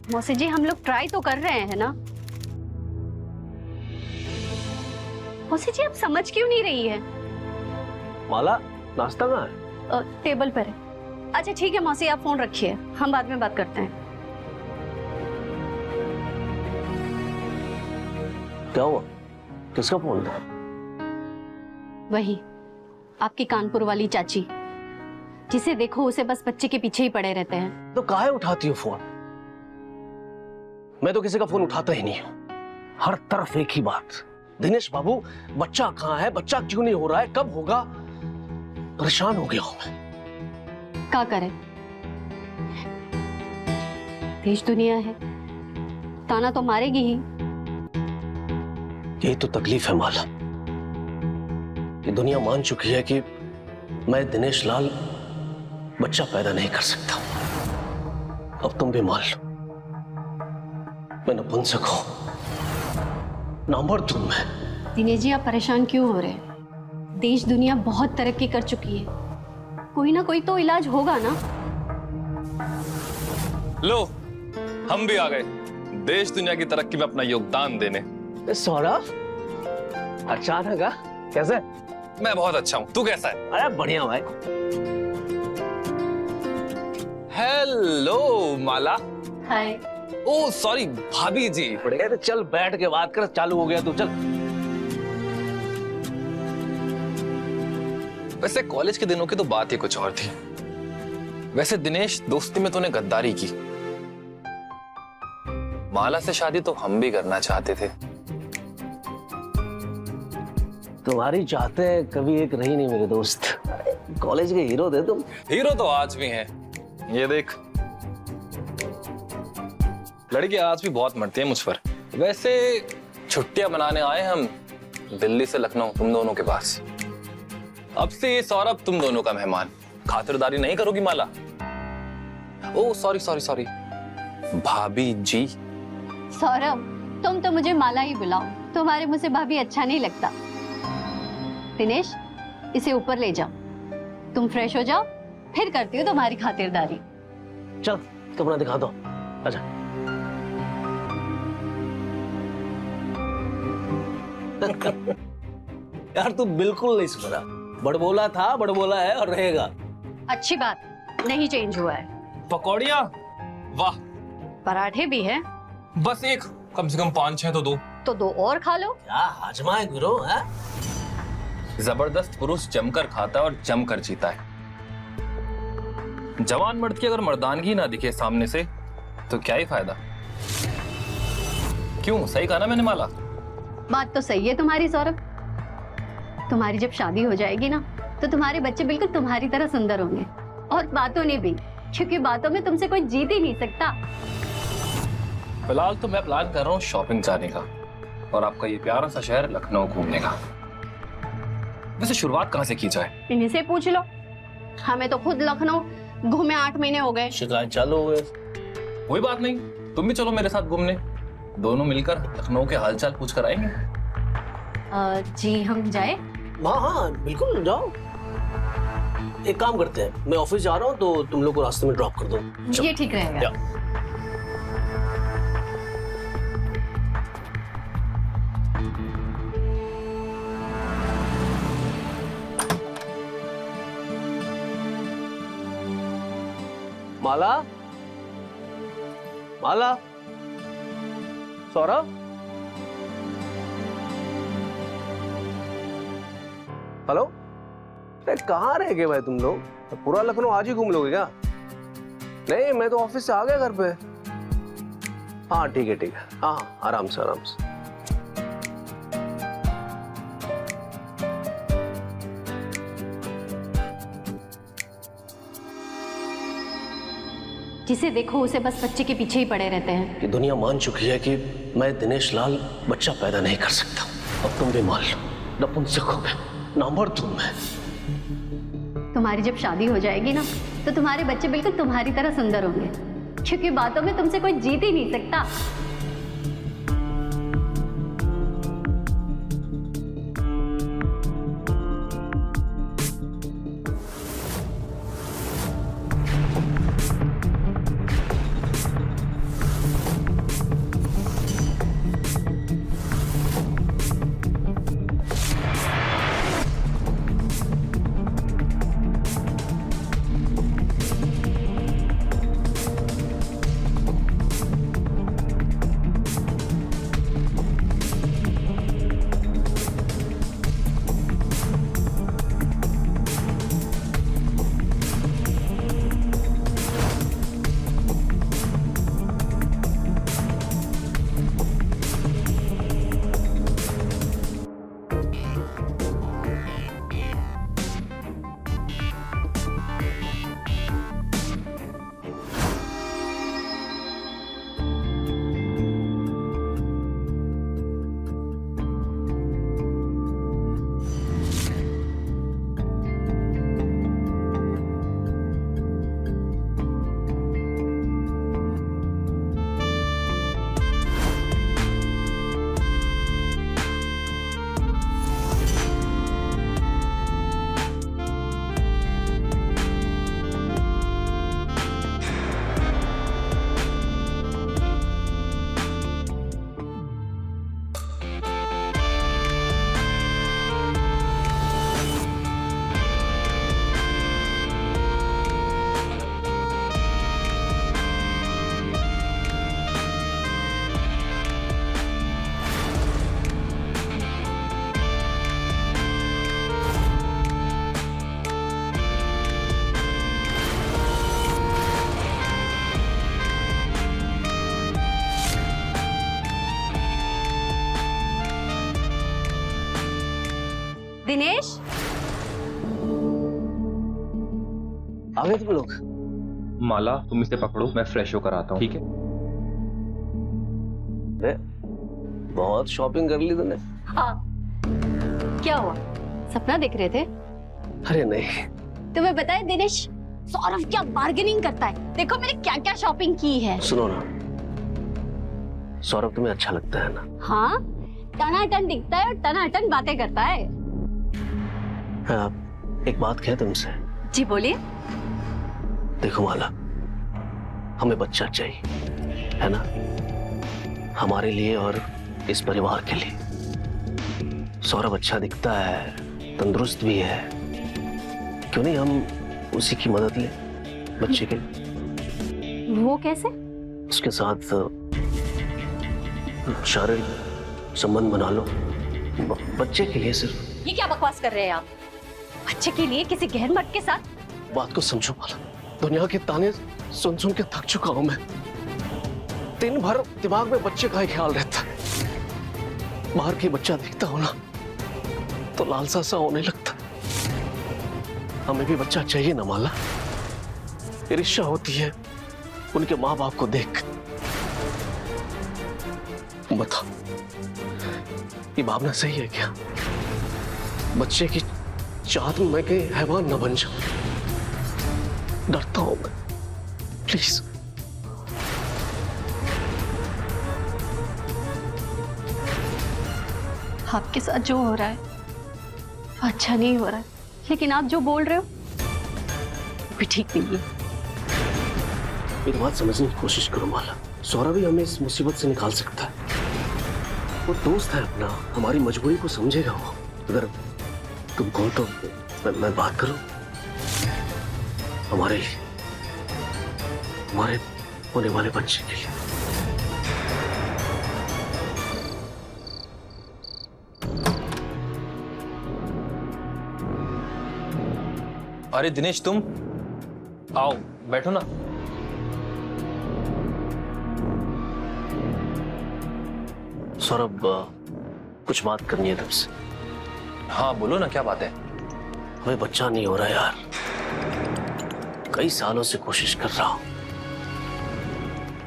मौसी जी हम लोग ट्राई तो कर रहे हैं ना। मौसी जी आप समझ क्यों नहीं रही है? माला नाश्ता कहाँ है? टेबल पर है। अच्छा ठीक है मौसी आप फोन रखिए, हम बाद में बात करते हैं। क्या हुआ? किसका फोन था? वही आपकी कानपुर वाली चाची, जिसे देखो उसे बस बच्चे के पीछे ही पड़े रहते हैं। तो काहे उठाती हो फोन? मैं तो किसी का फोन उठाता ही नहीं हूं। हर तरफ एक ही बात, दिनेश बाबू बच्चा कहाँ है, बच्चा क्यों नहीं हो रहा है, कब होगा? परेशान हो गया हूं मैं। क्या करें, देश दुनिया है, ताना तो मारेगी ही। यही तो तकलीफ है माला, कि दुनिया मान चुकी है कि मैं दिनेश लाल बच्चा पैदा नहीं कर सकता। अब तुम भी मान लो, मैं नपुंसक हूं, नामर्द हूं मैं। दिनेश जी आप परेशान क्यों हो रहे हैं? देश दुनिया बहुत तरक्की कर चुकी है, कोई ना कोई तो इलाज होगा ना। लो हम भी आ गए देश दुनिया की तरक्की में अपना योगदान देने। सौरभ अचानक आ? कैसे? मैं बहुत अच्छा हूँ, तू कैसा है? अरे बढ़िया भाई। हेलो माला। हाय। ओ सॉरी भाभी जी। बढ़िया, तो चल बैठ के बात कर, चालू हो गया तू, चल। वैसे कॉलेज के दिनों की तो बात ही कुछ और थी। वैसे दिनेश दोस्ती में तूने गद्दारी की। माला से शादी तो हम भी करना चाहते थे। तुम्हारी चाहते कभी एक रही नहीं मेरे दोस्त। कॉलेज के हीरो थे तुम। हीरो तो आज भी हैं, ये देख। लड़की आज भी बहुत मरती है मुझ पर। वैसे छुट्टियां मनाने आए हम दिल्ली से लखनऊ तुम दोनों के पास। अब से ये सौरभ तुम दोनों का मेहमान। खातिरदारी नहीं करोगी माला? ओ सॉरी सॉरी सॉरी भाभी जी। सौरभ तुम तो मुझे माला ही बुलाओ, तुम्हारे मुंह से भाभी अच्छा नहीं लगता। दिनेश इसे ऊपर ले जाओ, तुम फ्रेश हो जाओ, फिर करती हो तुम्हारी खातिरदारी। चल कपड़ा दिखा दो, अच्छा। यार तू बिल्कुल नहीं सुधरा। बड़बोला था, बड़बोला है और रहेगा। अच्छी बात, नहीं चेंज हुआ है। पकौड़ियाँ, वाह। पराठे भी है। बस एक, कम से कम 5-6 तो दो। तो दो और खा लो। क्या हाजमा है गुरु, है? जबरदस्त पुरुष जमकर खाता है और जमकर जीता है। जवान मर्द की अगर मर्दानगी ना दिखे सामने से तो क्या ही फायदा। क्यों, सही कहा ना मैंने माला? बात तो सही है तुम्हारी सौरभ। तुम्हारी जब शादी हो जाएगी ना तो तुम्हारे बच्चे बिल्कुल तुम्हारी तरह सुंदर होंगे, और बातों ने भी, क्योंकि बातों में तुमसे कोई जीत ही नहीं सकता। फिलहाल तो मैं प्लान कर रहा हूँ शॉपिंग जाने का, और आपका ये प्यारा सा शहर लखनऊ घूमने का। वैसे शुरुआत कहाँ से की जाए? इन्हीं से पूछ लो, हमें तो खुद लखनऊ घूमे 8 महीने हो गए। शिकायत चालू हो गए। कोई बात नहीं, तुम भी चलो मेरे साथ घूमने, दोनों मिलकर लखनऊ के हालचाल पूछ कर आएंगे। जी हम जाए? हाँ हाँ बिल्कुल जाओ। एक काम करते हैं, मैं ऑफिस जा रहा हूँ तो तुम लोग को रास्ते में ड्रॉप कर दो। ये ठीक रहेगा। माला, माला, सौरभ, हेलो। अरे कहाँ रह गए भाई तुम लोग? पूरा लखनऊ आज ही घूम लोगे क्या? नहीं मैं तो ऑफिस से आ गया घर पे। हाँ ठीक है ठीक है, हाँ आराम से आराम से। जिसे देखो उसे बस बच्चे के पीछे ही पड़े रहते हैं। कि दुनिया मान चुकी है कि मैं दिनेश लाल बच्चा पैदा नहीं कर सकता। अब तुम भी मान लो, नपुंसक हो मैं, नामर्द हूं मैं। तुम्हारी जब शादी हो जाएगी ना तो तुम्हारे बच्चे बिल्कुल तुम्हारी तरह सुंदर होंगे, क्योंकि बातों में तुमसे कोई जीत ही नहीं सकता। दिनेश, आ गए तुम लोग? माला तुम इसे पकड़ो, मैं फ्रेश होकर आता हूँ, ठीक है? अरे, बहुत शॉपिंग कर ली तूने। हाँ, क्या हुआ? सपना देख रहे थे? अरे नहीं। तुम्हें पता है दिनेश, सौरभ क्या बार्गेनिंग करता है। देखो मैंने क्या क्या शॉपिंग की है। सुनो ना, सौरभ तुम्हें अच्छा लगता है ना? हाँ, टनाटन दिखता है और टनाटन बातें करता है। हाँ, एक बात कहे तुमसे। जी बोलिए। देखो माला, हमें बच्चा चाहिए, है ना? हमारे लिए और इस परिवार के लिए। सौरभ अच्छा दिखता है, तंदुरुस्त भी है, क्यों नहीं हम उसी की मदद ले बच्चे के लिए? वो कैसे? उसके साथ शारीरिक संबंध बना लो, बच्चे के लिए सिर्फ। ये क्या बकवास कर रहे हैं आप? बच्चे के लिए किसी गहर मर्द के साथ? बात को समझो माला, दुनिया के ताने सुन सुन के थक चुका हूं मैं। दिन भर दिमाग में बच्चे का ही ख्याल रहता है। बाहर के बच्चा दिखता हो ना तो लालसा सा होने लगता। हमें भी बच्चा चाहिए ना माला। ईर्ष्या होती है उनके माँ बाप को देख। बता, ये भावना सही है क्या? बच्चे की चाहत में मैं कहीं हैवान न बन जाऊं। डरता हूं मैं, प्लीज। आपके साथ जो हो रहा है वो अच्छा नहीं हो रहा है, लेकिन आप जो बोल रहे हो वो भी ठीक नहीं है। मेरी बात समझने की कोशिश करो माला। सौरभ ही हमें इस मुसीबत से निकाल सकता है। वो दोस्त है अपना, हमारी मजबूरी को समझेगा वो। अगर तुम कहो तो मैं बात करूं हमारे होने वाले बच्चे के लिए। अरे दिनेश, तुम आओ, बैठो ना। सौरभ, कुछ बात करनी है तुमसे। हाँ बोलो ना, क्या बात है? हमें बच्चा नहीं हो रहा यार। कई सालों से कोशिश कर रहा हूं।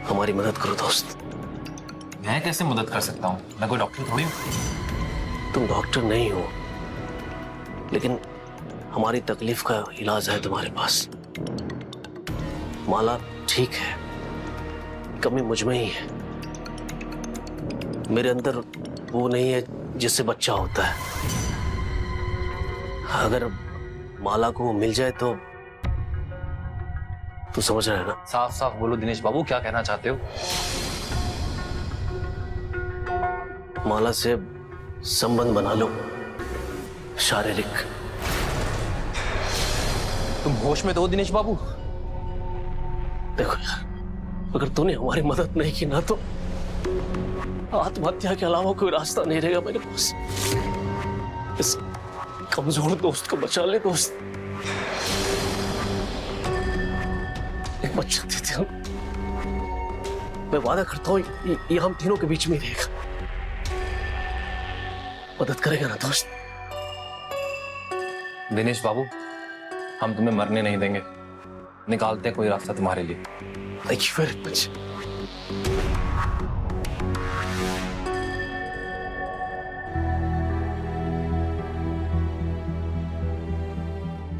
हमारी मदद करो दोस्त। मैं कैसे मदद कर सकता हूँ? मैं कोई डॉक्टर थोड़ी हूँ। तुम डॉक्टर नहीं हो, लेकिन हमारी तकलीफ का इलाज है तुम्हारे पास। माला ठीक है, कमी मुझ में ही है। मेरे अंदर वो नहीं है जिससे बच्चा होता है। अगर माला को वो मिल जाए तो समझ रहे हैं ना? साफ साफ बोलो दिनेश बाबू, क्या कहना चाहते हो? माला से संबंध बना लो, शारीरिक। तुम होश में तो हो दिनेश बाबू? देखो यार, अगर तूने हमारी मदद नहीं की ना तो आत्महत्या के अलावा कोई रास्ता नहीं रहेगा मेरे पास। इस कमजोर दोस्त को बचा ले दोस्त। एक बच्चा देते हम। मैं वादा करता हूँ ये हम तीनों के बीच में रहेगा। मदद करेगा ना दोस्त? दिनेश बाबू, हम तुम्हें मरने नहीं देंगे। निकालते हैं कोई रास्ता तुम्हारे लिए। Thank you very much.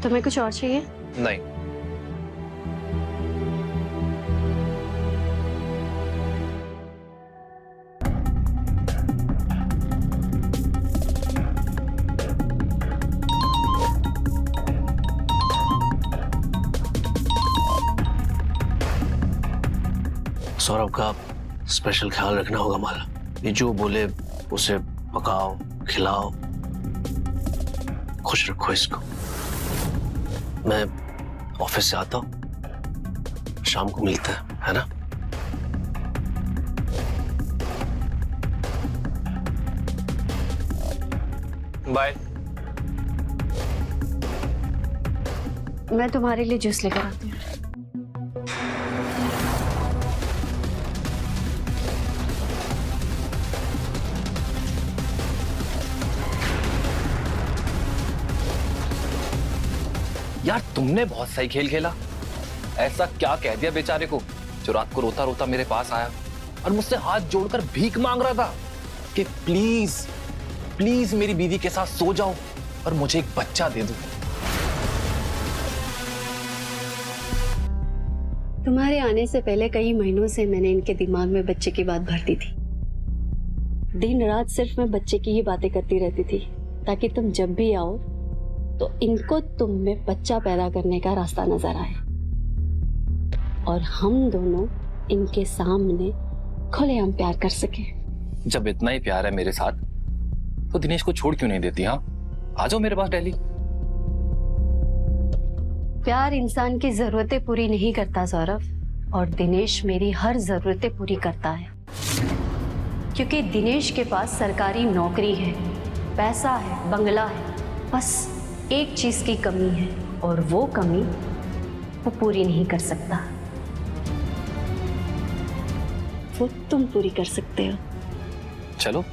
तुम्हें कुछ और चाहिए? नहीं। सौरभ का स्पेशल ख्याल रखना होगा माला। ये जो बोले उसे पकाओ, खिलाओ, खुश रखो इसको। मैं ऑफिस से आता हूँ, शाम को मिलते हैं, है ना? बाय। मैं तुम्हारे लिए जूस लेकर आती हूँ। यार तुमने बहुत सही खेल खेला। ऐसा क्या कह दिया बेचारे को जो रात को रोता रोता मेरे पास आया और मुझसे हाथ जोड़कर भीख मांग रहा था कि प्लीज प्लीज मेरी बीवी के साथ सो जाओ और मुझे एक बच्चा दे दो। तुम्हारे आने से पहले कई महीनों से मैंने इनके दिमाग में बच्चे की बात भर दी थी। दिन रात सिर्फ मैं बच्चे की ही बातें करती रहती थी ताकि तुम जब भी आओ तो इनको तुम में बच्चा पैदा करने का रास्ता नजर आए और हम दोनों इनके सामने खुलेआम प्यार कर सके। जब इतना ही प्यार है मेरे साथ तो दिनेश को छोड़ क्यों नहीं देती? हाँ, आ जाओ मेरे पास दिल्ली। प्यार इंसान की जरूरतें पूरी नहीं करता सौरभ, और दिनेश मेरी हर जरूरतें पूरी करता है क्योंकि दिनेश के पास सरकारी नौकरी है, पैसा है, बंगला है। बस एक चीज की कमी है और वो कमी वो पूरी नहीं कर सकता। वो तुम पूरी कर सकते हो। चलो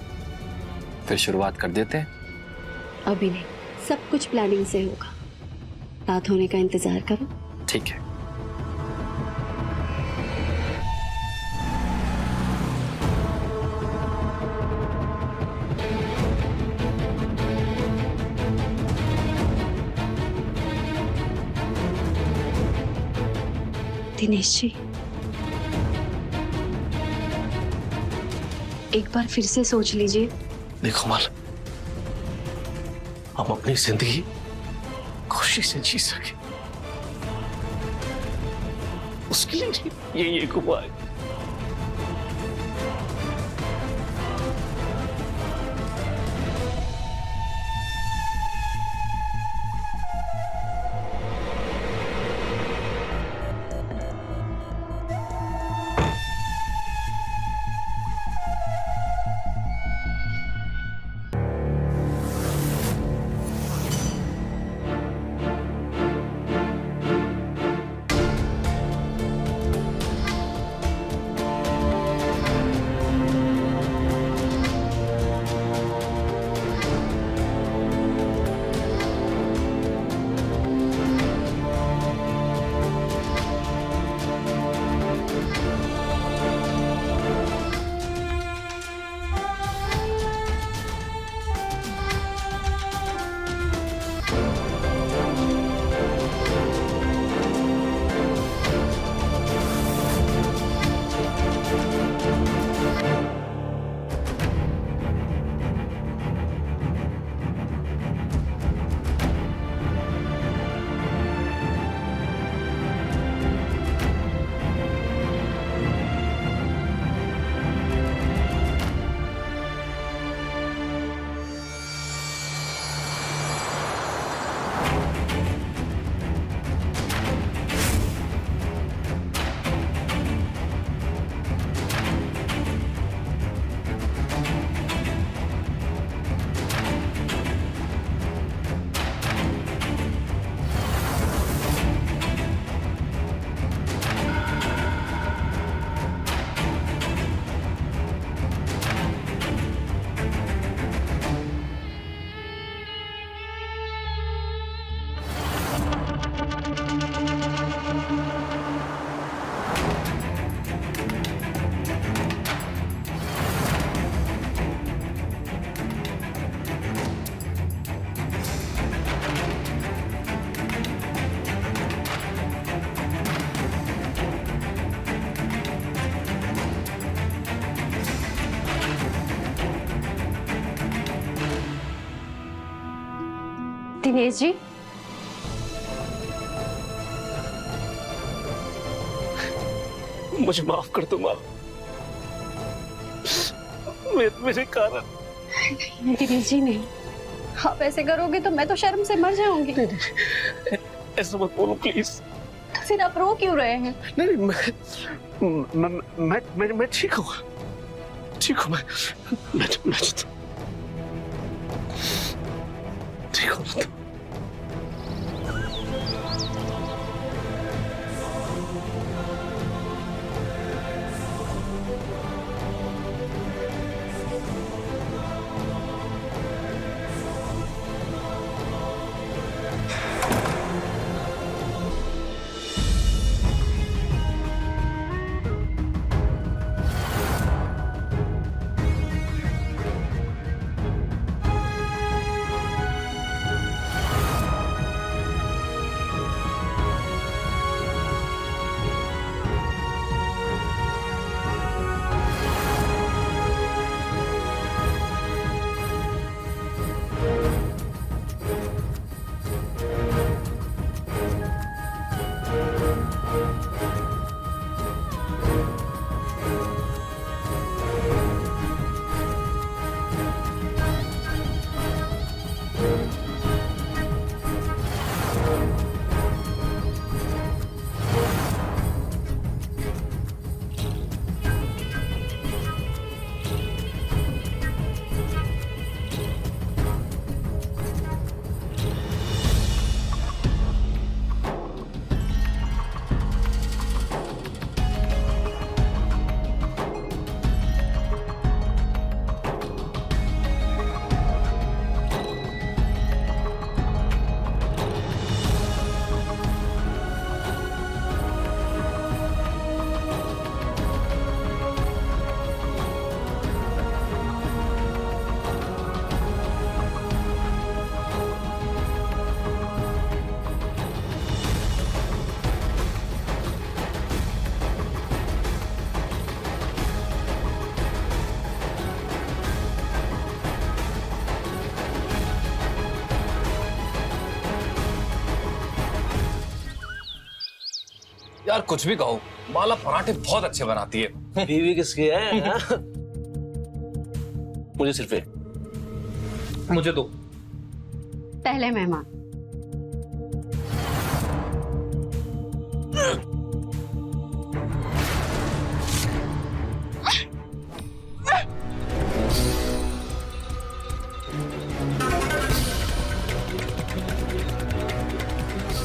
फिर शुरुआत कर देते हैं। अभी नहीं, सब कुछ प्लानिंग से होगा। रात होने का इंतजार करो। ठीक है। दिनेश जी, एक बार फिर से सोच लीजिए। देखो माल, हम अपनी जिंदगी खुशी से जी सके उसके लिए ये उपाय। दिनेश जी, मुझे माफ कर दो माँ, मेरे कारण। दिनेश जी नहीं, आप ऐसे करोगे तो मैं तो शर्म से मर जाऊंगी। ऐसा मत बोलो प्लीज। तो फिर आप रो क्यों रहे हैं? नहीं, मैं ठीक हूँ, ठीक हूँ। मैं ठीक हूँ। यार कुछ भी कहो, माला पराठे बहुत अच्छे बनाती है। बीवी किसकी है? हाँ? मुझे सिर्फ एक। मुझे दो। पहले मेहमान।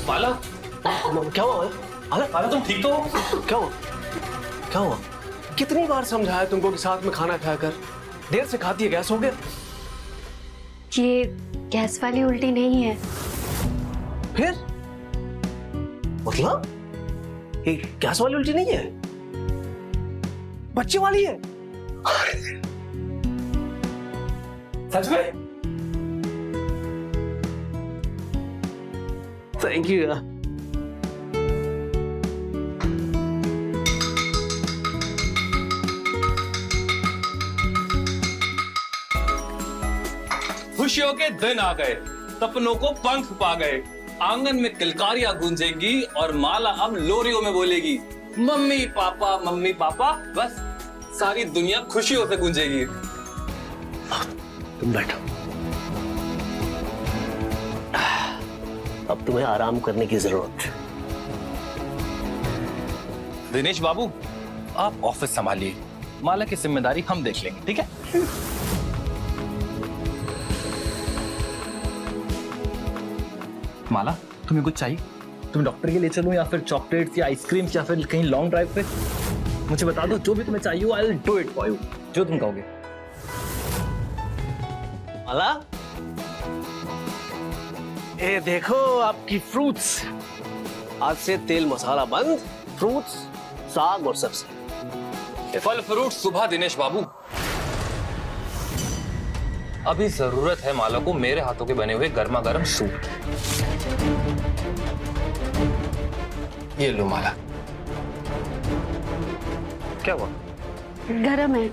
माला, क्या हुआ? माला तुम ठीक तो हो? क्या हुआ? क्या हुआ? कितनी बार समझाया तुमको कि साथ में खाना खाया कर, देर से खाती है, गैस हो गया। ये गैस वाली उल्टी नहीं है। फिर मतलब ये गैस वाली उल्टी नहीं है, बच्चे वाली है। सच में? थैंक यू यार। खुशियों के दिन आ गए, सपनों को पंख पा गए, आंगन में किलकारियां गूंजेंगी और माला अब लोरियों में बोलेगी मम्मी पापा, बस सारी दुनिया खुशियों से गूंजेगी। तुम बैठो, अब तुम्हें आराम करने की जरूरत है। दिनेश बाबू, आप ऑफिस संभालिए, माला की जिम्मेदारी हम देख लेंगे, ठीक है? माला, तुम्हें कुछ चाहिए? तुम्हें डॉक्टर के लिए चलूं या फिर चॉकलेट्स या आइसक्रीम या फिर कहीं लॉन्ग ड्राइव पे? मुझे बता दो, जो भी तुम्हें चाहिए, I will do it for you, जो तुम कहोगे। माला, ये देखो आपकी फ्रूट्स। आज से तेल मसाला बंद, फ्रूट्स, साग और सब्जी। फल फ्रूट सुबह दिनेश बाबू। अभी जरूरत है माला को मेरे हाथों के बने हुए गर्मा गर्म सूप। ये लो माला। क्या हुआ? गरम है।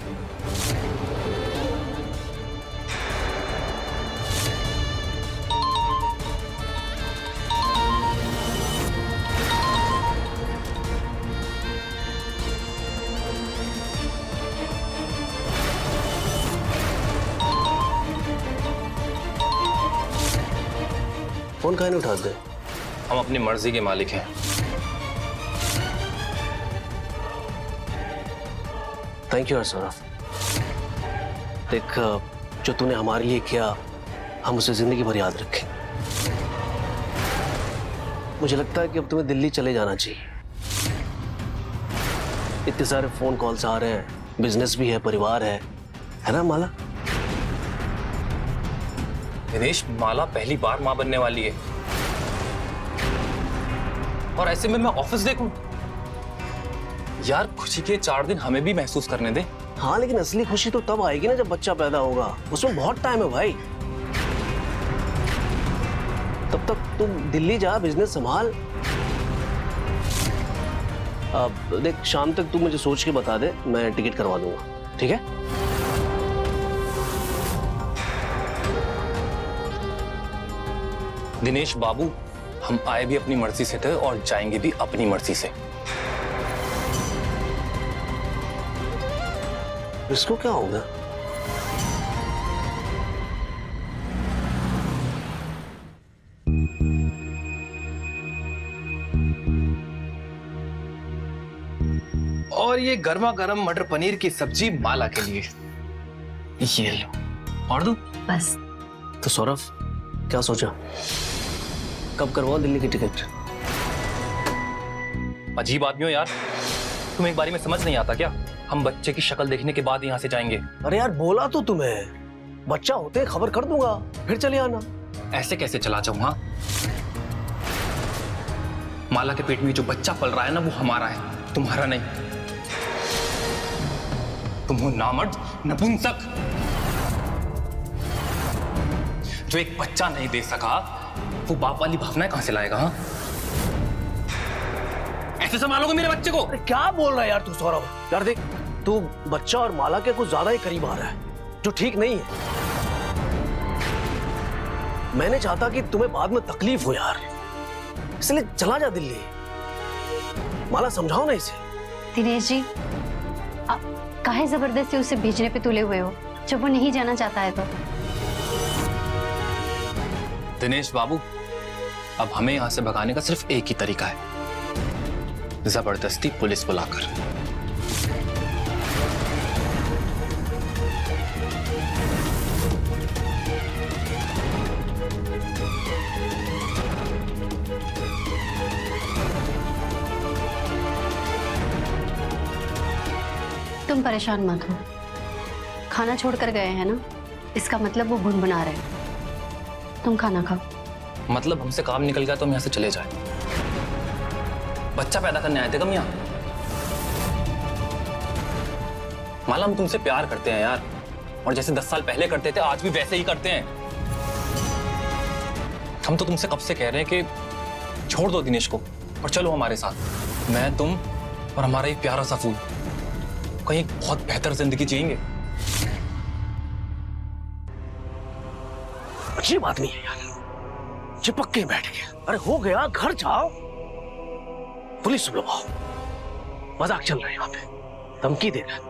फोन काहे नहीं उठाते? हम अपनी मर्जी के मालिक हैं। Thank you Saurabh. देख, जो तूने हमारे लिए किया हम उसे जिंदगी भर याद रखें। मुझे लगता है कि अब तुम्हें दिल्ली चले जाना चाहिए। इतने सारे फोन कॉल्स आ रहे हैं, बिजनेस भी है, परिवार है ना माला? दिनेश, माला पहली बार मां बनने वाली है और ऐसे में मैं ऑफिस देखूं? यार खुशी के 4 दिन हमें भी महसूस करने दे। हाँ, लेकिन असली खुशी तो तब आएगी ना जब बच्चा पैदा होगा। उसमें बहुत टाइम है भाई। तब तक तुम दिल्ली जा, बिजनेस संभाल। अब देख, शाम तक तू मुझे सोच के बता दे, मैं टिकट करवा दूंगा, ठीक है? दिनेश बाबू, हम आए भी अपनी मर्जी से थे और जाएंगे भी अपनी मर्जी से। इसको क्या होगा? और ये गर्मा गर्म मटर पनीर की सब्जी माला के लिए। ये लो। और दूं? बस। तो सौरभ, क्या सोचा? कब करवाओ दिल्ली की टिकट? अजीब आदमी हो यार, तुम एक बारी में समझ नहीं आता क्या? हम बच्चे की शक्ल देखने के बाद यहाँ से जाएंगे। अरे यार, बोला तो तुम्हें, बच्चा होते खबर कर दूंगा, फिर चले आना। ऐसे कैसे चला जाऊं? हाँ, माला के पेट में जो बच्चा पल रहा है ना, वो हमारा है, तुम्हारा नहीं। तुम हो नामर्द, नपुंसक, जो एक बच्चा नहीं दे सका, वो बाप वाली भावनाएं कहां से लाएगा? हाँ, ऐसे संभालोगे मेरे बच्चे को? अरे क्या बोल रहा है यार तू सौरभ? यार देख, तू बच्चा और माला के कुछ ज्यादा ही करीब आ रहा है, जो ठीक नहीं है। मैं नहीं चाहता कि तुम्हें बाद में तकलीफ हो यार, इसलिए चला जा दिल्ली। माला समझाओ ना इसे। दिनेश जी, आप काहे जबरदस्ती उसे भेजने पे तुले हुए हो जब वो नहीं जाना चाहता है तो? दिनेश बाबू, अब हमें यहां से भगाने का सिर्फ एक ही तरीका है, जबरदस्ती पुलिस बुलाकर। तुम परेशान मत हो, खाना छोड़कर गए हैं ना, इसका मतलब वो भुनभुना रहे हैं। तुम खाना खाओ। मतलब हमसे काम निकल गया तो हम यहाँ से चले जाए? बच्चा पैदा करने आए थे हम यहाँ? माला, हम तुमसे प्यार करते हैं यार, और जैसे 10 साल पहले करते थे आज भी वैसे ही करते हैं। हम तो तुमसे कब से कह रहे हैं कि छोड़ दो दिनेश को और चलो हमारे साथ। मैं, तुम और हमारा एक प्यारा सा फूल कहीं बहुत बेहतर जिंदगी जिएंगे। अच्छी बात नहीं है यार, चिपक के बैठ गया। अरे हो गया, घर जाओ, पुलिस बुलवाओ। मजाक चल रहा है यहाँ पे, धमकी दे रहा है।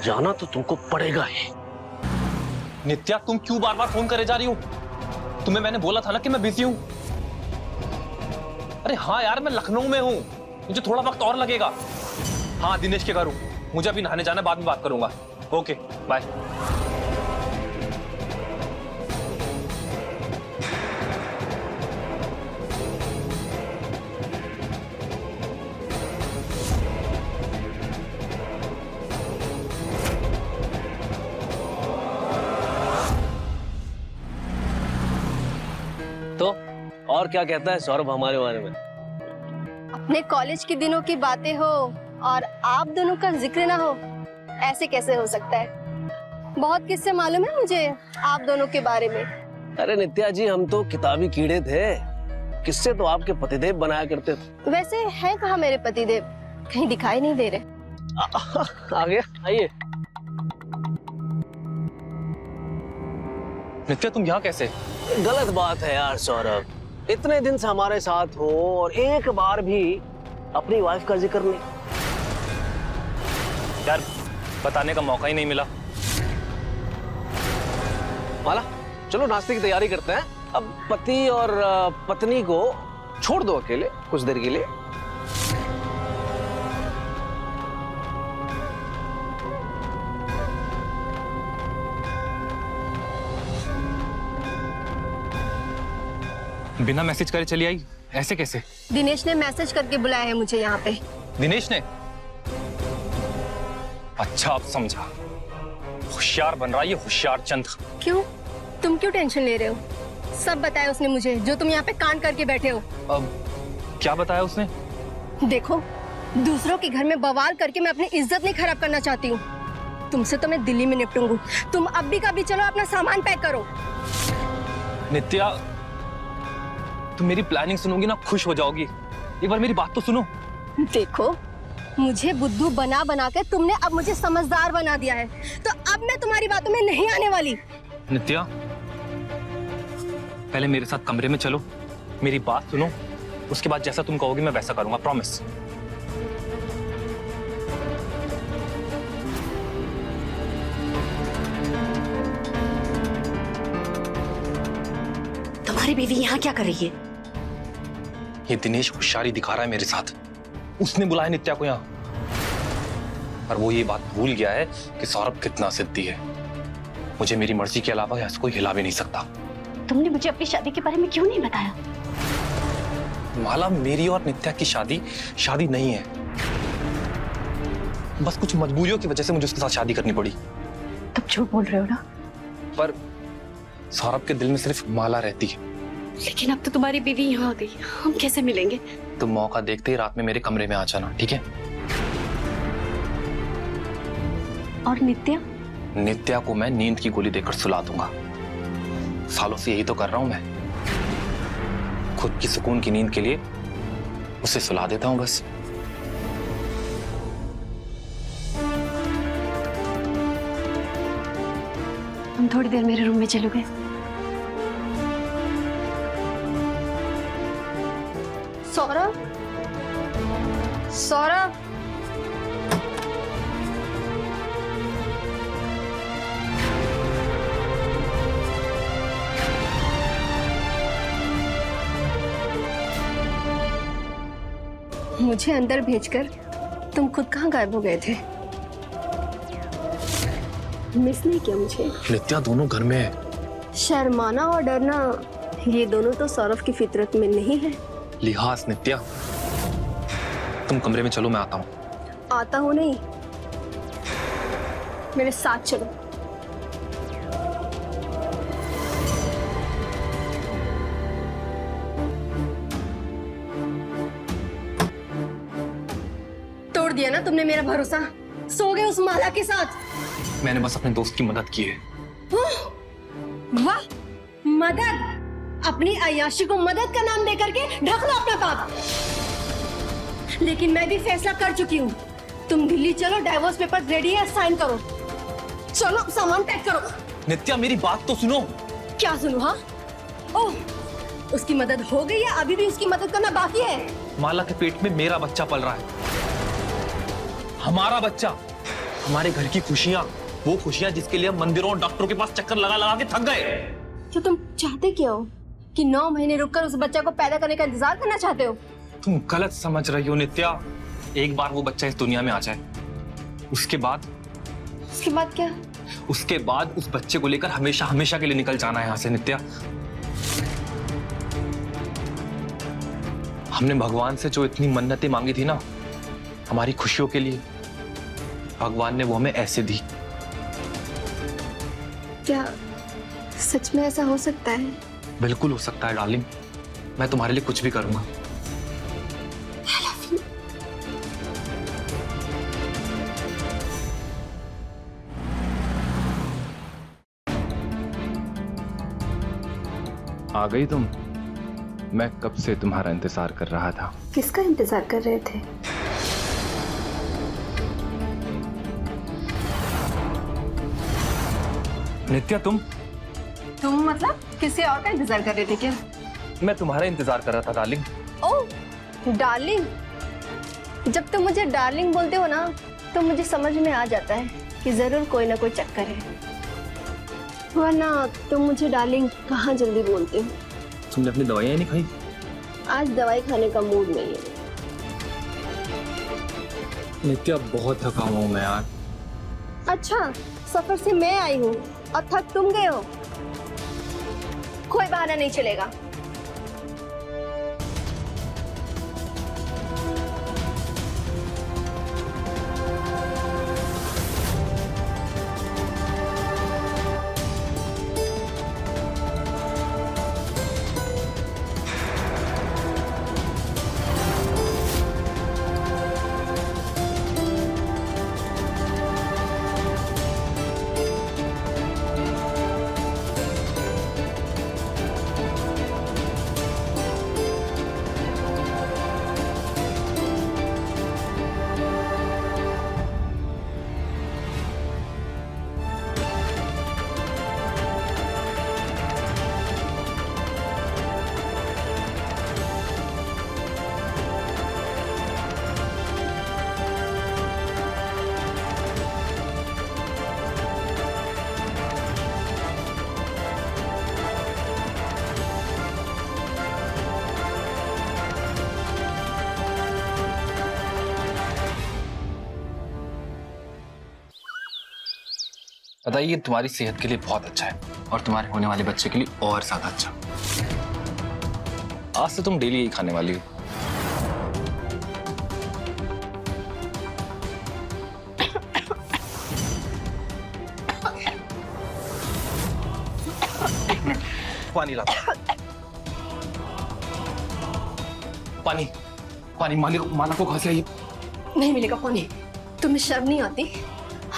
जाना तो तुमको पड़ेगा ही। नित्या, तुम क्यों बार बार फोन करे जा रही हो? तुम्हें मैंने बोला था ना कि मैं बिजी हूं। अरे हाँ यार, मैं लखनऊ में हूं, मुझे थोड़ा वक्त और लगेगा। हाँ, दिनेश के घर हूं, मुझे अभी नहाने जाना, बाद में बात करूंगा। Okay bye. तो और क्या कहता है सौरभ हमारे बारे में? अपने कॉलेज के दिनों की बातें हो और आप दोनों का जिक्र ना हो, ऐसे कैसे हो सकता है? बहुत किस्से मालूम है मुझे आप दोनों के बारे में। अरे नित्या जी, हम तो किताबी कीड़े थे, किससे तो आपके पतिदेव बनाया करते थे। वैसे है कहाँ मेरे पतिदेव? कहीं दिखाई नहीं दे रहे। आ गया, आइए। नित्या, तुम यहाँ कैसे? गलत बात है यार सौरभ, इतने दिन से हमारे साथ हो और एक बार भी अपनी वाइफ का जिक्र नहीं। यार, बताने का मौका ही नहीं मिला। माला, चलो नाश्ते की तैयारी करते हैं। अब पति और पत्नी को छोड़ दो अकेले कुछ देर के लिए। बिना मैसेज करे चली आई, ऐसे कैसे? दिनेश ने मैसेज करके बुलाया है मुझे यहाँ पे। दिनेश ने? अच्छा, अब समझा। होशियार बन रहा है ये होशियार चंद। क्यों? तुम क्यों टेंशन ले रहे हो? सब बताया उसने मुझे, जो तुम यहाँ पे कांड करके बैठे हो। अब क्या बताया उसने? देखो, दूसरों के घर में बवाल करके मैं अपनी इज्जत नहीं खराब करना चाहती हूँ। तुमसे तो मैं दिल्ली में निपटूंगी। तुम अब भी कभी चलो, अपना सामान पैक करो। नित्या, तुम मेरी प्लानिंग सुनोगी ना, खुश हो जाओगी। एक बार मेरी बात तो सुनो। देखो, मुझे बुद्धू बना बना के तुमने अब मुझे समझदार बना दिया है, तो अब मैं तुम्हारी बातों में नहीं आने वाली। नित्या, पहले मेरे साथ कमरे में चलो, मेरी बात सुनो, उसके बाद जैसा तुम कहोगी मैं वैसा करूंगा, प्रॉमिस। तुम्हारी बीवी यहाँ क्या कर रही है? ये दिनेश होशियारी दिखा रहा है मेरे साथ। उसने बुलाया नित्या को यहाँ, पर वो ये बात भूल गया है कि सौरभ कितना जिद्दी है। मुझे मेरी मर्जी के अलावा यहाँ से कोई हिला भी नहीं सकता। तुमने मुझे अपनी शादी के बारे में क्यों नहीं बताया? माला, मेरी और नित्या की शादी नहीं है। बस कुछ मजबूरियों की वजह से मुझे उसके साथ शादी करनी पड़ी। तुम झूठ बोल रहे हो ना? पर सौरभ के दिल में सिर्फ माला रहती है। लेकिन अब तो तुम्हारी बीवी यहाँ आ गई, हम कैसे मिलेंगे? तुम मौका देखते ही रात में मेरे कमरे में आ जाना, ठीक है? और नित्या? नित्या को मैं नींद की गोली देकर सुला दूंगा। सालों से यही तो कर रहा हूं मैं। खुद की सुकून की नींद के लिए उसे सुला देता हूं बस। तुम थोड़ी देर मेरे रूम में चलोगे? सौरभ, सौरभ, मुझे अंदर भेजकर तुम खुद कहाँ गायब हो गए थे? मिस नहीं किया मुझे? नित्या दोनों घर में है। शर्माना और डरना ये दोनों तो सौरभ की फितरत में नहीं है। लिहाज नित्या, तुम कमरे में चलो, मैं आता हूँ। आता हूँ नहीं, मेरे साथ चलो। तोड़ दिया ना तुमने मेरा भरोसा, सो गए उस माला के साथ। मैंने बस अपने दोस्त की मदद की है। वाह, मदद! अपनी अय्याशी को मदद का नाम देकर के ढक लो अपना पाप। लेकिन मैं भी फैसला कर चुकी हूँ, तुम दिल्ली चलो, डाइवोर्स पेपर रेडी है, साइन करो। चलो सामान पैक करो। नित्या मेरी बात तो सुनो। क्या सुनो? हाँ, ओह, उसकी मदद हो गई है, अभी भी उसकी मदद करना बाकी है? माला के पेट में मेरा बच्चा पल रहा है, हमारा बच्चा, हमारे घर की खुशियां, वो खुशियां जिसके लिए हम मंदिरों और डॉक्टरों के पास चक्कर लगा लगा के थक गए। तो तुम चाहते क्या हो? कि 9 महीने रुककर उस बच्चा को पैदा करने का इंतजार करना चाहते हो? तुम गलत समझ रही हो नित्या। एक बार वो बच्चा इस दुनिया में आ जाए, उसके बाद क्या? उसके बाद उस बच्चे को लेकर हमेशा हमेशा के लिए निकल जाना है यहाँ से नित्या। हमने भगवान से जो इतनी मन्नतें मांगी थी ना हमारी खुशियों के लिए, भगवान ने वो हमें ऐसे दी। क्या सच में ऐसा हो सकता है? बिल्कुल हो सकता है डार्लिंग, मैं तुम्हारे लिए कुछ भी करूंगा। आ गई तुम? मैं कब से तुम्हारा इंतजार कर रहा था। किसका इंतजार कर रहे थे? नित्या तुम मतलब किसी और का इंतजार कर रहे थे क्या? मैं तुम्हारा इंतजार कर रहा था डार्लिंग। ओह डार्लिंग, जब तुम मुझे डार्लिंग बोलते हो ना तो मुझे समझ में आ जाता है कि जरूर कोई ना कोई चक्कर है, वरना तुम मुझे डार्लिंग कहाँ जल्दी बोलते हो। तुमने अपनी दवाइयाँ नहीं खाई? आज दवाई खाने का मूड नहीं है। नित्या बहुत थका हुआ हूँ मैं यार। अच्छा, सफर से मैं आई हूँ और थक तुम गए हो? कोई बहाना नहीं चलेगा। बताइए, तुम्हारी सेहत के लिए बहुत अच्छा है और तुम्हारे होने वाले बच्चे के लिए और ज्यादा अच्छा। आज से तुम डेली यही खाने वाली हो। पानी ला। पानी पानी, माला को खांसी आई। नहीं मिलेगा पानी। तुम्हें शर्म नहीं आती?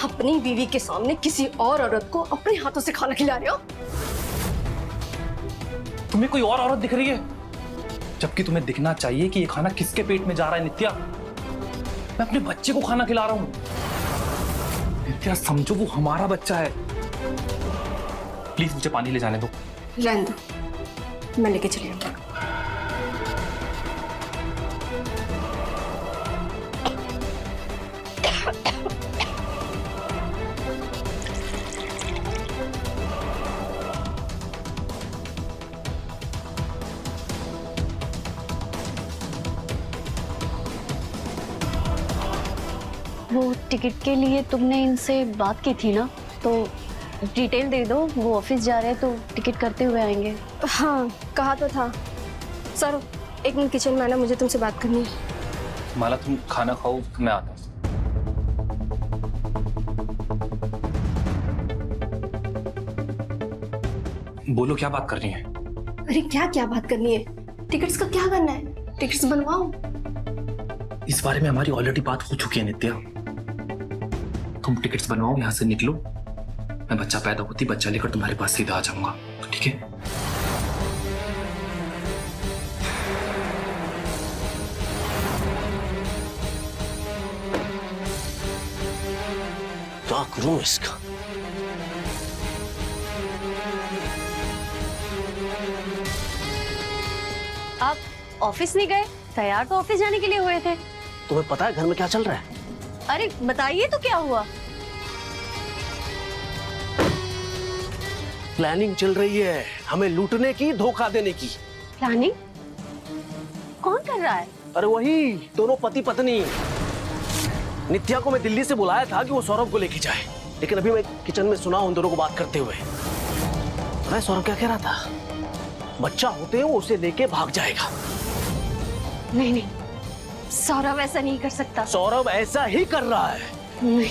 अपनी बीवी के सामने किसी और औरत को अपने हाथों से खाना खिला रहे हो? तुम्हें कोई और औरत दिख रही है, जबकि तुम्हें दिखना चाहिए कि ये खाना किसके पेट में जा रहा है। नित्या, मैं अपने बच्चे को खाना खिला रहा हूं। नित्या समझो, वो हमारा बच्चा है। प्लीज मुझे पानी ले जाने दो। रहने दो, मैं लेके चली आऊंगा। वो टिकट के लिए तुमने इनसे बात की थी ना, तो डिटेल दे दो। वो ऑफिस जा रहे हैं तो टिकट करते हुए आएंगे। हाँ कहा तो था। सर एक मिनट किचन में आना, मुझे तुमसे बात करनी है। माला तुम खाना खाओ, मैं आता हूँ। बोलो क्या बात करनी है? अरे क्या क्या बात करनी है? टिकट्स का क्या करना है? टिकट्स बनवाओ। इस बारे में हमारी ऑलरेडी बात हो चुकी है नित्या। तुम टिकट्स बनवाओ, यहाँ से निकलो। मैं बच्चा पैदा होती बच्चा लेकर तुम्हारे पास सीधा आ जाऊंगा, ठीक है? क्या करूं इसका? आप ऑफिस नहीं गए? तैयार तो ऑफिस जाने के लिए हुए थे। तुम्हें पता है घर में क्या चल रहा है? अरे बताइए तो क्या हुआ? प्लानिंग चल रही है हमें लूटने की, धोखा देने की। प्लानिंग? कौन कर रहा है? अरे वही दोनों पति पत्नी। नित्या को मैं दिल्ली से बुलाया था कि वो सौरभ को लेके जाए, लेकिन अभी मैं किचन में सुना उन दोनों को बात करते हुए। मैं सौरभ क्या कह रहा था, बच्चा होते वो उसे लेके भाग जाएगा। नहीं नहीं, सौरभ ऐसा नहीं कर सकता। सौरभ ऐसा ही कर रहा है। नहीं।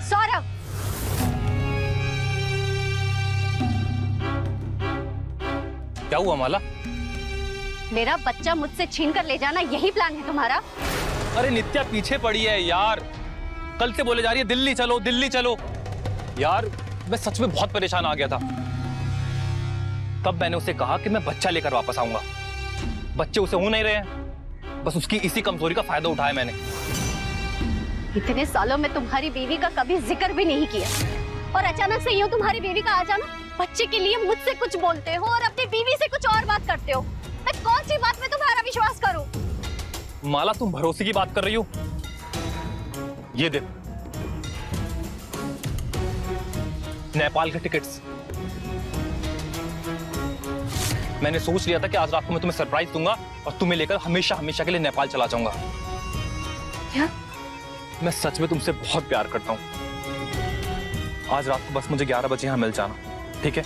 सौरभ, क्या हुआ माला? मेरा बच्चा मुझसे छीन कर ले जाना, यही प्लान है तुम्हारा? अरे नित्या पीछे पड़ी है यार, कल से बोले जा रही है दिल्ली चलो दिल्ली चलो। यार मैं सच में बहुत परेशान आ गया था। तब मैंने उसे कहा कि मैं बच्चा लेकर वापस आऊंगा। बच्चे उसे हो नहीं रहे हैं, बस उसकी इसी कमजोरी का फायदा उठाया मैंने। इतने सालों में तुम्हारी बीवी का कभी जिक्र भी नहीं किया, और अचानक से यूं तुम्हारी बीवी का आ जाना। बच्चे के लिए मुझसे कुछ बोलते हो और अपनी बीवी से कुछ और बात करते हो। मैं कौन सी बात में तुम्हारा विश्वास करूं? माला तुम भरोसे की बात कर रही हो? ये देख, नेपाल के टिकट्स। मैंने सोच लिया था कि आज रात को मैं तुम्हें सरप्राइज दूंगा और तुम्हें लेकर हमेशा हमेशा के लिए नेपाल चला जाऊंगा। क्या? मैं सच में तुमसे बहुत प्यार करता हूं। आज रात को बस मुझे 11 बजे यहां मिल जाना, ठीक है?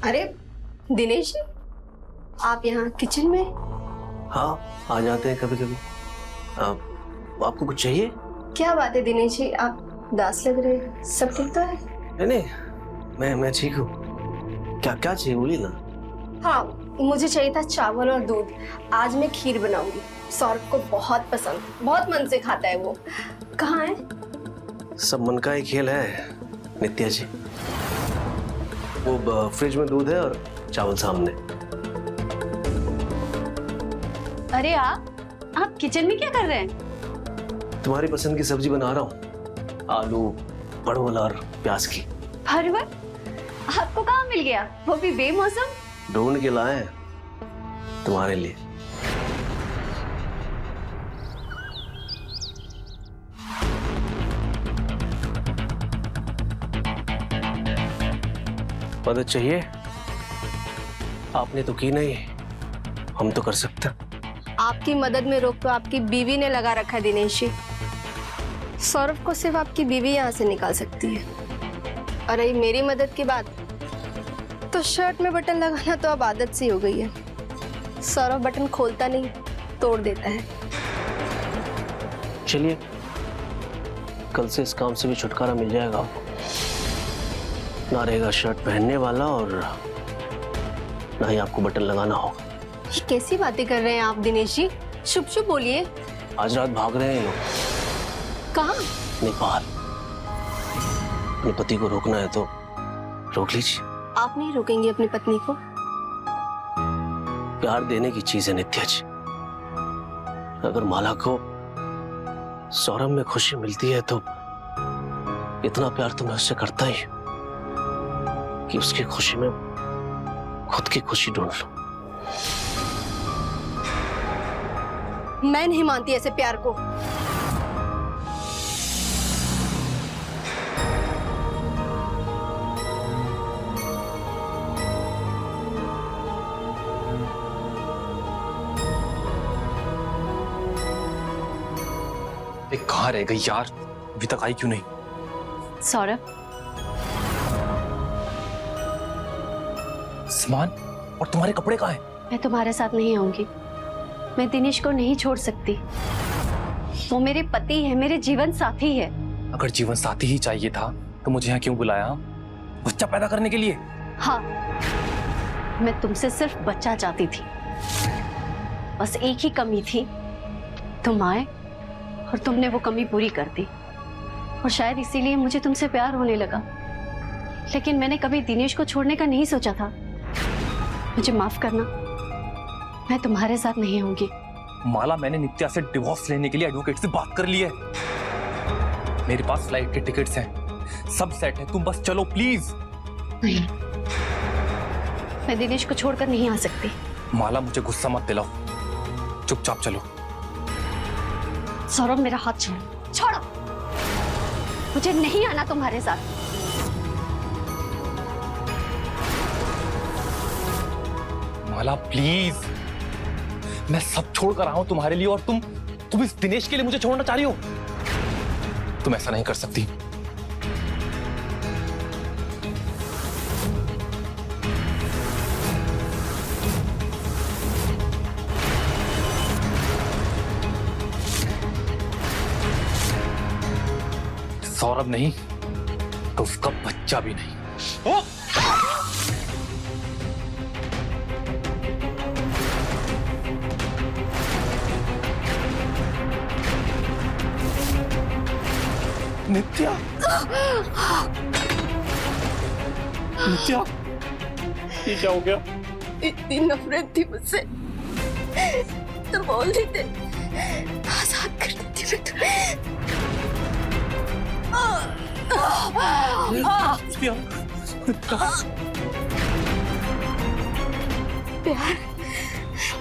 अरे दिनेश जी, आप यहाँ किचन में? हाँ आ जाते हैं कभी कभी। आपको कुछ चाहिए? क्या बात है दिनेश जी, आप उदास लग रहे हैं। सब ठीक तो है? नहीं नहीं, मैं ठीक हूँ। क्या क्या चाहिए बोलिए ना। हाँ मुझे चाहिए था चावल और दूध। आज मैं खीर बनाऊंगी, सौरभ को बहुत पसंद, बहुत मन से खाता है वो। कहाँ है? सब मन का ही खेल है नित्या जी। वो फ्रिज में दूध है और चावल सामने। अरे आप किचन में क्या कर रहे हैं? तुम्हारी पसंद की सब्जी बना रहा हूँ, आलू परवल और प्याज की। परवल? आपको कहाँ मिल गया, वो भी बेमौसम? ढूंढ के लाए हैं तुम्हारे लिए। मदद चाहिए? आपने तो की नहीं, हम तो कर सकते। आपकी मदद में रोक तो आपकी बीवी ने लगा रखा है दिनेश जी। सौरभ को सिर्फ आपकी बीवी यहाँ से निकाल सकती है। और रही मेरी मदद की बात, तो शर्ट में बटन लगाना तो अब आदत सी हो गई है। सौरभ बटन खोलता नहीं, तोड़ देता है। चलिए, कल से इस काम से भी छुटकारा मिल जाएगा आपको। ना रहेगा शर्ट पहनने वाला और ना ही आपको बटन लगाना होगा। ये कैसी बातें कर रहे हैं आप दिनेश जी? शुभ शुभ बोलिए। आज रात भाग रहे हैं ये लोग कहाँ? नेपाल। अपने पति को रोकना है तो रोक लीजिए। आप नहीं रोकेंगे अपनी पत्नी को? प्यार देने की चीज है नित्या जी। अगर माला को सौरभ में खुशी मिलती है तो इतना प्यार तो मैं उससे करता ही हूं कि उसकी खुशी में खुद की खुशी ढूंढ लूं। मैं नहीं मानती ऐसे प्यार को। कहाँ रह गई यार, अभी तक आई क्यों नहीं? सौरभ, सामान और तुम्हारे कपड़े कहाँ हैं? मैं तुम्हारे साथ नहीं आऊंगी। मैं दिनेश को नहीं छोड़ सकती। वो मेरे पति है, मेरे जीवन साथी है। अगर जीवन साथी ही चाहिए था तो मुझे यहाँ क्यों बुलाया? बच्चा पैदा करने के लिए? हाँ, मैं तुमसे सिर्फ बच्चा चाहती थी। बस एक ही कमी थी, तुम आए और तुमने वो कमी पूरी कर दी। और शायद इसीलिए मुझे तुमसे प्यार होने लगा। लेकिन मैंने कभी दिनेश को छोड़ने का नहीं सोचा था। मुझे माफ करना, मैं तुम्हारे साथ नहीं होंगी। माला, मैंने नित्या से डिवोर्स लेने के लिए एडवोकेट से बात कर ली है। मेरे पास फ्लाइट के टिकट्स हैं, सब सेट है। तुम बस चलो प्लीज। नहीं, मैं दिनेश को छोड़कर नहीं आ सकती। माला, मुझे गुस्सा मत दिलाओ, चुपचाप चलो। सौरभ, मेरा हाथ छोड़ो। छोड़ो, मुझे नहीं आना तुम्हारे साथ। माला प्लीज, मैं सब छोड़ कर आया हूं तुम्हारे लिए और तुम इस दिनेश के लिए मुझे छोड़ना चाह रही हो? तुम ऐसा नहीं कर सकती। सौरभ नहीं तो उसका बच्चा भी नहीं। ओ! नित्या, नित्या, ये क्या हो गया? इतनी नफरत थी मुझसे तो बोल देते, आजाद कर देती मैं तुम्हें। प्यार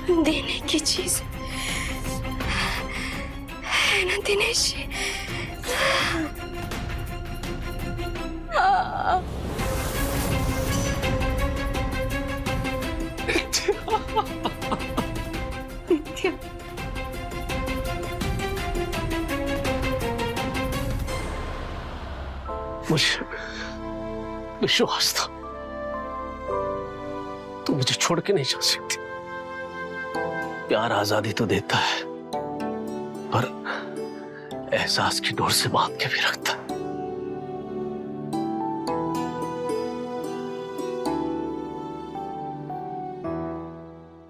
देने की चीज है ना दिनेश जी? मुझे विश्वास था तू मुझे छोड़ के नहीं जा सकती। प्यार आजादी तो देता है पर एहसास की डोर से बांध के भी रखता है।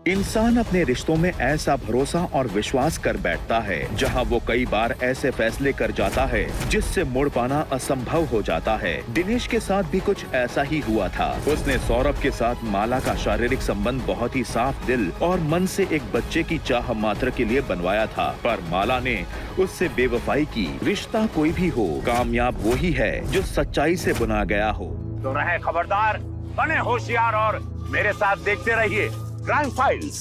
इंसान अपने रिश्तों में ऐसा भरोसा और विश्वास कर बैठता है जहां वो कई बार ऐसे फैसले कर जाता है जिससे मुड़ पाना असंभव हो जाता है। दिनेश के साथ भी कुछ ऐसा ही हुआ था। उसने सौरभ के साथ माला का शारीरिक संबंध बहुत ही साफ दिल और मन से एक बच्चे की चाह मात्र के लिए बनवाया था, पर माला ने उससे बेवफाई की। रिश्ता कोई भी हो, कामयाब वो ही है जो सच्चाई से बुना गया हो। तो रहे खबरदार, बने होशियार और मेरे साथ देखते रहिए क्राइम फाइल्स।